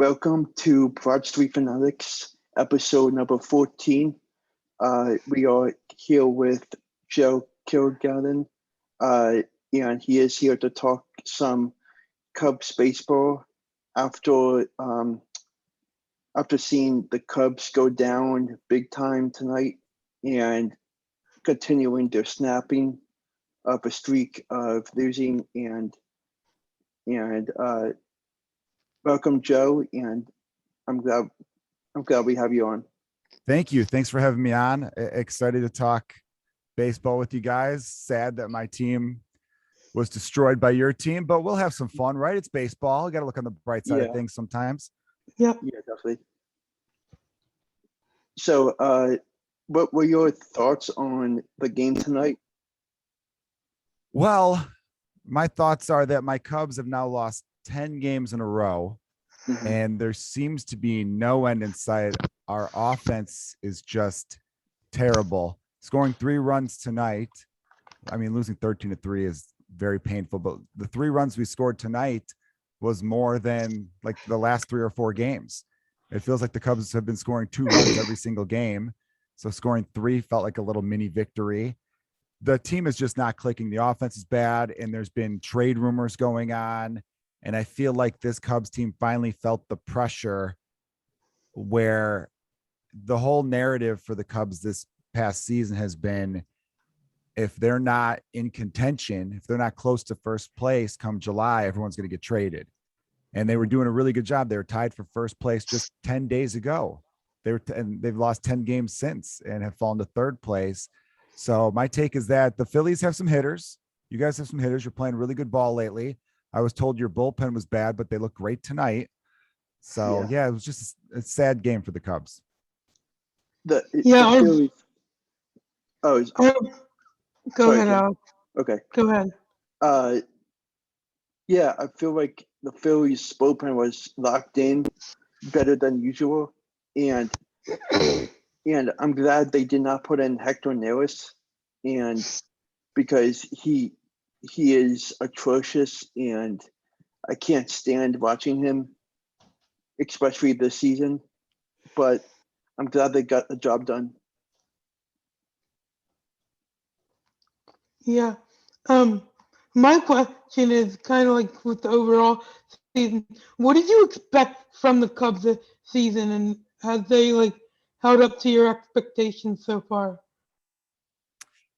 Welcome to Broad Street Phanatics, episode number 14. We are here with Joe Kilgallon, and he is here to talk some Cubs baseball after seeing the Cubs go down big time tonight and continuing their snapping of a streak of losing and welcome, Joe, and I'm glad we have you on. Thank you. Thanks for having me on. Excited to talk baseball with you guys. Sad that my team was destroyed by your team, but we'll have some fun, right? It's baseball. You got to look on the bright side of things sometimes. Yeah, definitely. So, what were your thoughts on the game tonight? Well, my thoughts are that my Cubs have now lost 10 games in a row, and there seems to be no end in sight. Our offense is just terrible. Scoring 3 runs tonight. I mean, losing 13-3 is very painful, but the 3 runs we scored tonight was more than like the last 3 or 4 games. It feels like the Cubs have been scoring 2 runs every single game. So scoring 3 felt like a little mini victory. The team is just not clicking. The offense is bad, and there's been trade rumors going on. And I feel like this Cubs team finally felt the pressure where the whole narrative for the Cubs this past season has been, if they're not in contention, if they're not close to first place come July, everyone's going to get traded. And they were doing a really good job. They were tied for first place just 10 days ago. And they've lost 10 games since and have fallen to third place. So my take is that the Phillies have some hitters. You guys have some hitters. You're playing really good ball lately. I was told your bullpen was bad, but they look great tonight. So yeah, it was just a sad game for the Cubs. The Phillies. Go ahead, Alex. Okay. Go ahead. Yeah, I feel like the Phillies bullpen was locked in better than usual, and I'm glad they did not put in Hector Neris, and because he is atrocious, and I can't stand watching him, especially this season. But I'm glad they got the job done. Yeah. My question is kind of like with the overall season. What did you expect from the Cubs this season, and have they held up to your expectations so far?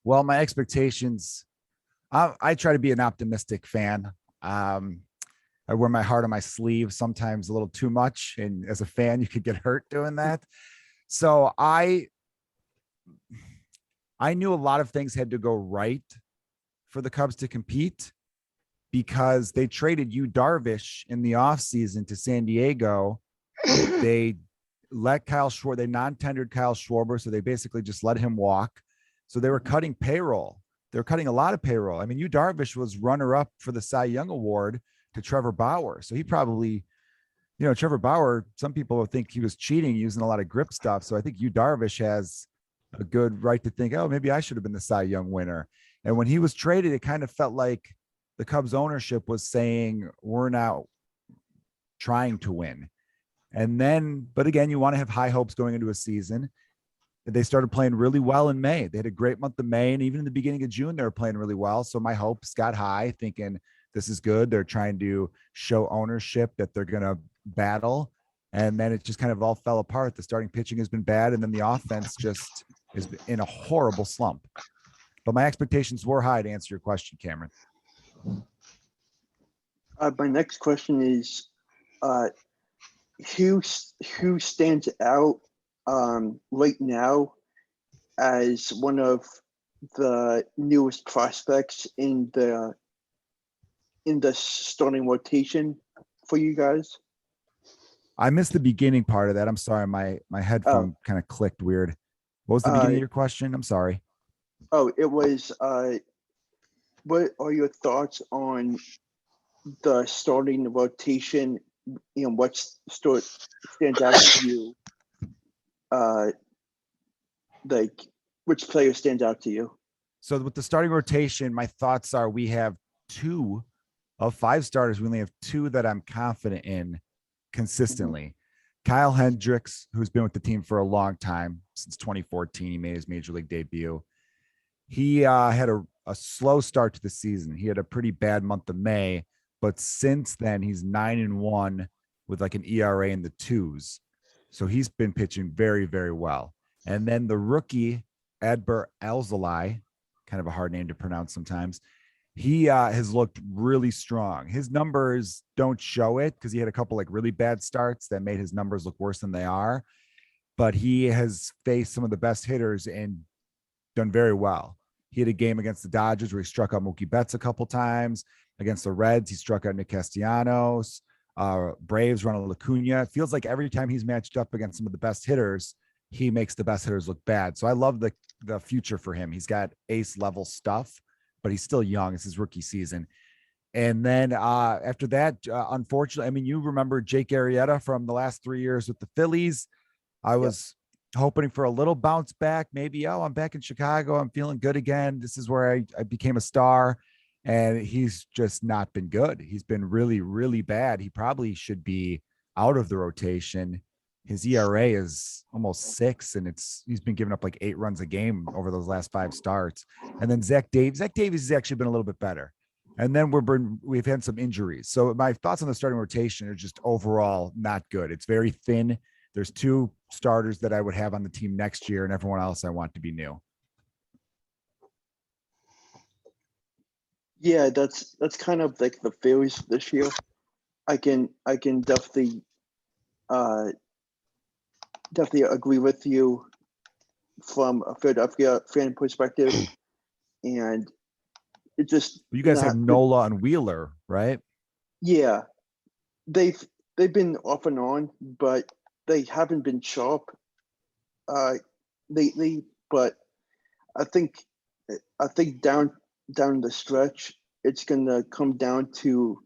Well, my expectations, I try to be an optimistic fan. I wear my heart on my sleeve, sometimes a little too much. And as a fan, you could get hurt doing that. So I knew a lot of things had to go right for the Cubs to compete, because they traded Yu Darvish in the offseason to San Diego. They let they non-tendered Kyle Schwarber. So they basically just let him walk. So they were cutting payroll. They're cutting a lot of payroll. I mean, Yu Darvish was runner-up for the Cy Young Award to Trevor Bauer. So he probably, Trevor Bauer, some people think he was cheating, using a lot of grip stuff. So I think Yu Darvish has a good right to think, oh, maybe I should have been the Cy Young winner. And when he was traded, it kind of felt like the Cubs ownership was saying, we're now trying to win. And then, but again, you want to have high hopes going into a season. They started playing really well in May. They had a great month of May, and even in the beginning of June, they were playing really well. So my hopes got high, thinking this is good. They're trying to show ownership that they're going to battle. And then it just kind of all fell apart. The starting pitching has been bad, and then the offense just is in a horrible slump. But my expectations were high, to answer your question, Cameron. My next question is, who stands out right now as one of the newest prospects in the starting rotation for you guys? I missed the beginning part of that. I'm sorry. My headphone kind of clicked weird. What was the beginning of your question? I'm sorry. Oh, it was, what are your thoughts on the starting rotation? What stands out to you? Which player stands out to you? So with the starting rotation, my thoughts are we have 2 of 5 starters. We only have 2 that I'm confident in. consistently. Kyle Hendricks, who's been with the team for a long time, since 2014, he made his major league debut. He had a slow start to the season. He had a pretty bad month of May, but since then he's 9-1 with like an ERA in the twos. So he's been pitching very, very well. And then the rookie, Adbert Alzolay, kind of a hard name to pronounce sometimes, he has looked really strong. His numbers don't show it because he had a couple like really bad starts that made his numbers look worse than they are. But he has faced some of the best hitters and done very well. He had a game against the Dodgers where he struck out Mookie Betts a couple times. Against the Reds, he struck out Nick Castellanos. Braves, Ronald Acuna. It feels like every time he's matched up against some of the best hitters, he makes the best hitters look bad. So I love the future for him. He's got ace level stuff, but he's still young. It's his rookie season. And then after that, unfortunately, I mean, you remember Jake Arrieta from the last 3 years with the Phillies. I was hoping for a little bounce back. Maybe, I'm back in Chicago. I'm feeling good again. This is where I became a star. And he's just not been good. He's been really, really bad. He probably should be out of the rotation. His ERA is almost 6, and he's been giving up like 8 runs a game over those last 5 starts. And then Zach Davies has actually been a little bit better. And then we've had some injuries. So my thoughts on the starting rotation are just overall not good. It's very thin. There's 2 starters that I would have on the team next year, and everyone else I want to be new. Yeah, that's kind of like the Phillies this year. I can definitely agree with you from a Philadelphia fan perspective, and it just You guys have Nola and Wheeler, right? Yeah, they've been off and on, but they haven't been sharp lately. But I think down the stretch, it's gonna come down to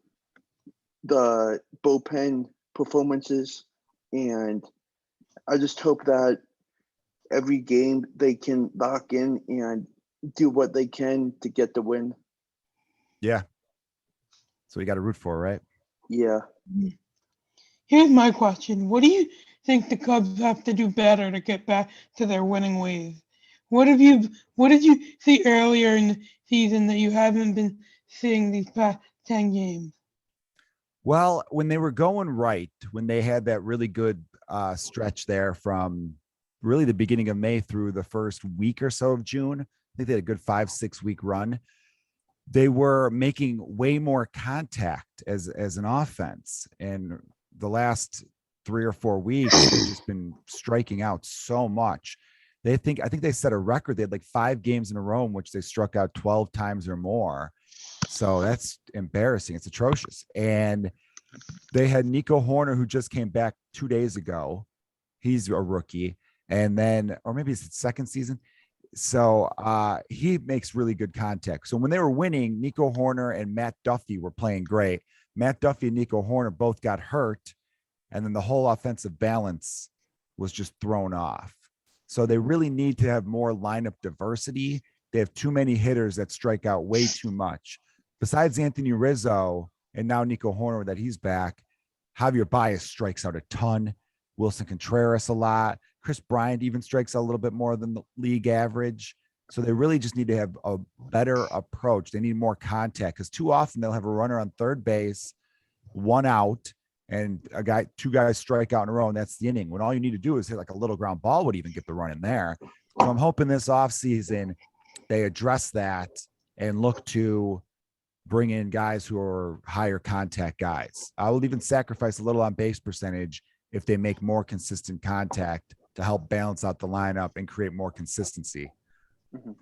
the bullpen performances, and I just hope that every game they can lock in and do what they can to get the win. Yeah. So we got to root for, right? Yeah. Here's my question. What do you think the Cubs have to do better to get back to their winning ways? What did you see earlier in the season that you haven't been seeing these past 10 games? Well, when they were going right, when they had that really good stretch there from really the beginning of May through the first week or so of June, I think they had a good 5-6 week run. They were making way more contact as an offense. And the last 3 or 4 weeks, they've just been striking out so much. I think they set a record. They had like 5 games in a row in which they struck out 12 times or more. So that's embarrassing. It's atrocious. And they had Nico Horner, who just came back 2 days ago. He's a rookie. And then, or maybe it's his second season. So he makes really good contact. So when they were winning, Nico Horner and Matt Duffy were playing great. Matt Duffy and Nico Horner both got hurt. And then the whole offensive balance was just thrown off. So they really need to have more lineup diversity. They have too many hitters that strike out way too much. Besides Anthony Rizzo and now Nico Horner that he's back, Javier Baez strikes out a ton. Wilson Contreras a lot. Chris Bryant even strikes out a little bit more than the league average. So they really just need to have a better approach. They need more contact because too often they'll have a runner on third base, 1 out, and 2 guys strike out in a row, and that's the inning. When all you need to do is hit like a little ground ball would even get the run in there. So I'm hoping this offseason they address that and look to bring in guys who are higher contact guys. I will even sacrifice a little on base percentage if they make more consistent contact to help balance out the lineup and create more consistency. Mm-hmm.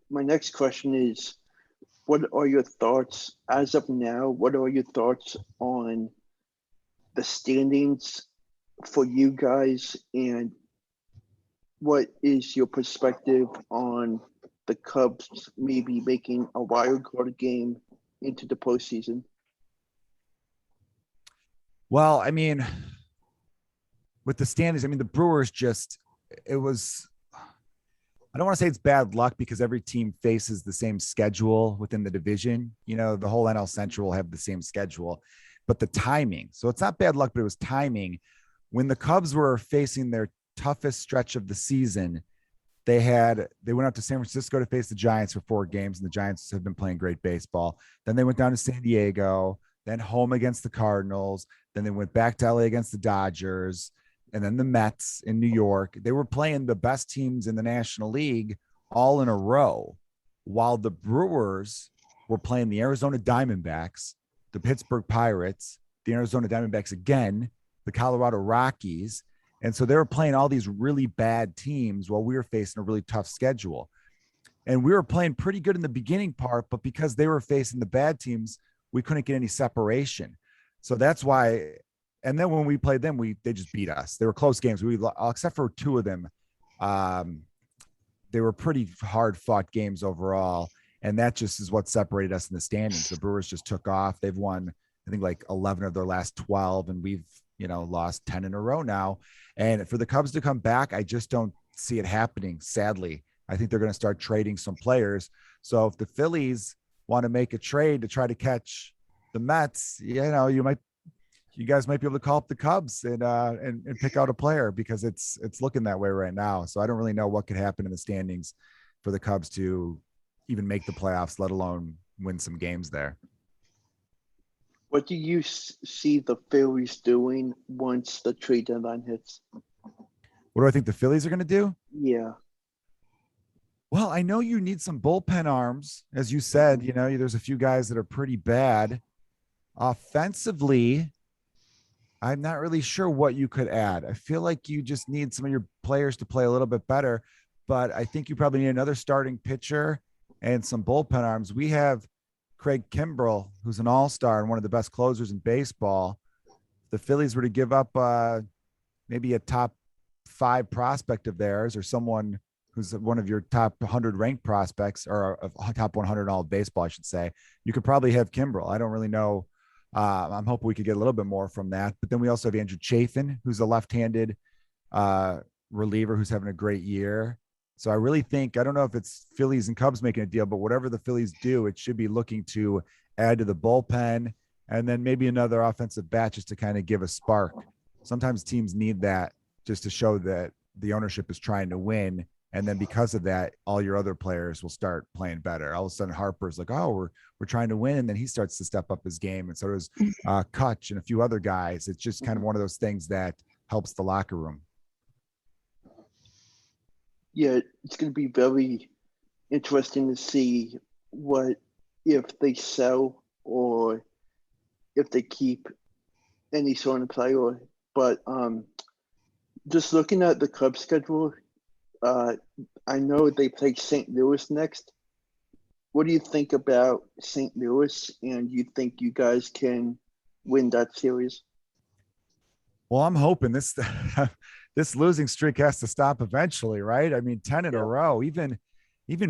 My next question is, what are your thoughts as of now? What are your thoughts on the standings for you guys, and what is your perspective on the Cubs maybe making a wild card game into the postseason? Well, I mean, with the standings, I mean, the Brewers it was I don't want to say it's bad luck because every team faces the same schedule within the division. You know, the whole NL Central will have the same schedule, but the timing. So it's not bad luck, but it was timing. When the Cubs were facing their toughest stretch of the season, they went out to San Francisco to face the Giants for 4 games, and the Giants have been playing great baseball. Then they went down to San Diego, then home against the Cardinals. Then they went back to LA against the Dodgers, and then the Mets in New York. They were playing the best teams in the National League all in a row, while the Brewers were playing the Arizona Diamondbacks, the Pittsburgh Pirates, the Arizona Diamondbacks again, the Colorado Rockies. And so they were playing all these really bad teams while we were facing a really tough schedule. And we were playing pretty good in the beginning part, but because they were facing the bad teams, we couldn't get any separation. So that's why. And then when we played them, they just beat us. They were close games. Except for 2 of them, they were pretty hard fought games overall. And that just is what separated us in the standings. The Brewers just took off. They've won, I think, like 11 of their last 12, and we've, lost 10 in a row now. And for the Cubs to come back, I just don't see it happening. Sadly, I think they're going to start trading some players. So if the Phillies want to make a trade to try to catch the Mets, you guys might be able to call up the Cubs and pick out a player, because it's looking that way right now. So I don't really know what could happen in the standings for the Cubs to even make the playoffs, let alone win some games there. What do you see the Phillies doing once the trade deadline hits? What do I think the Phillies are going to do? Yeah. Well, I know you need some bullpen arms. As you said, there's a few guys that are pretty bad. Offensively, I'm not really sure what you could add. I feel like you just need some of your players to play a little bit better, but I think you probably need another starting pitcher and some bullpen arms. We have Craig Kimbrell, who's an all-star and one of the best closers in baseball. If the Phillies were to give up maybe a top 5 prospect of theirs, or someone who's one of your top 100 ranked prospects, or a top 100 in all of baseball, I should say, you could probably have Kimbrell. I don't really know. I'm hoping we could get a little bit more from that. But then we also have Andrew Chafin, who's a left-handed reliever who's having a great year. So I really think, I don't know if it's Phillies and Cubs making a deal, but whatever the Phillies do, it should be looking to add to the bullpen, and then maybe another offensive bat just to kind of give a spark. Sometimes teams need that just to show that the ownership is trying to win. And then because of that, all your other players will start playing better. All of a sudden, Harper's like, oh, we're trying to win. And then he starts to step up his game. And so does Kutch and a few other guys. It's just kind of one of those things that helps the locker room. Yeah, it's going to be very interesting to see if they sell or if they keep any sort of player. But just looking at the Cubs schedule, I know they play St. Louis next. What do you think about St. Louis? And you think you guys can win that series? Well, I'm hoping this this losing streak has to stop eventually, right? I mean, 10 in a row, even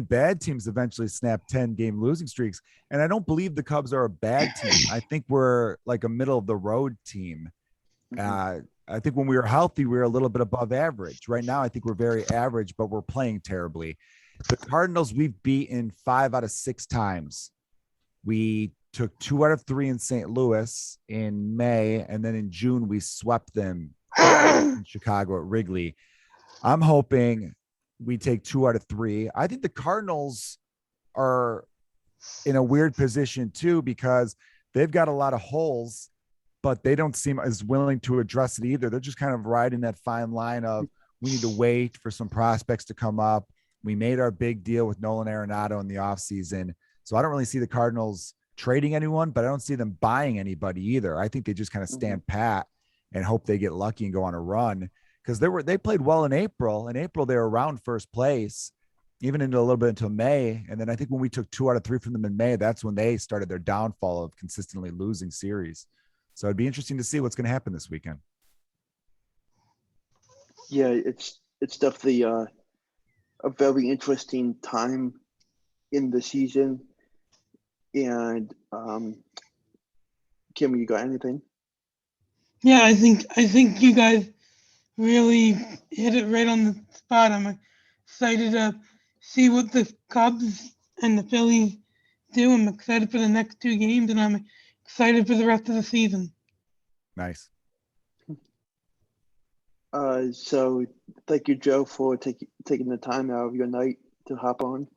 bad teams eventually snap 10-game losing streaks. And I don't believe the Cubs are a bad team. I think we're like a middle of the road team. I think when we were healthy, we were a little bit above average. Right now, I think we're very average, but we're playing terribly. The Cardinals, we've beaten 5 out of 6 times. We took 2 out of 3 in St. Louis in May, and then in June, we swept them in Chicago at Wrigley. I'm hoping we take 2 out of 3. I think the Cardinals are in a weird position too, because they've got a lot of holes, but they don't seem as willing to address it either. They're just kind of riding that fine line of, we need to wait for some prospects to come up. We made our big deal with Nolan Arenado in the offseason. So I don't really see the Cardinals trading anyone, but I don't see them buying anybody either. I think they just kind of stand pat and hope they get lucky and go on a run, because they played well in April. In April, they were around first place, even into a little bit until May. And then I think when we took 2 out of 3 from them in May, that's when they started their downfall of consistently losing series. So it'd be interesting to see what's going to happen this weekend. Yeah, it's definitely a very interesting time in the season. And Kim, you got anything? Yeah, I think you guys really hit it right on the spot. I'm excited to see what the Cubs and the Phillies do. I'm excited for the next 2 games, and I'm excited for the rest of the season. Nice. So thank you, Joe, for taking the time out of your night to hop on.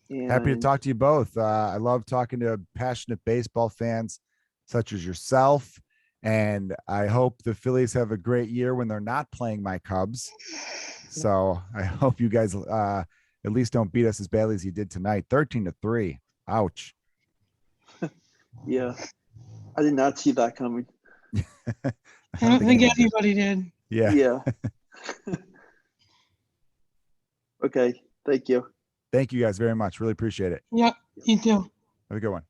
Happy to And talk to you both. I love talking to passionate baseball fans such as yourself. And I hope the Phillies have a great year when they're not playing my Cubs. So I hope you guys at least don't beat us as badly as you did tonight. 13-3. Ouch. yeah, I did not see that coming. I don't think anyone did. anybody did. Yeah. Yeah. Okay. Thank you. Thank you guys very much. Really appreciate it. Yep, you too. Have a good one.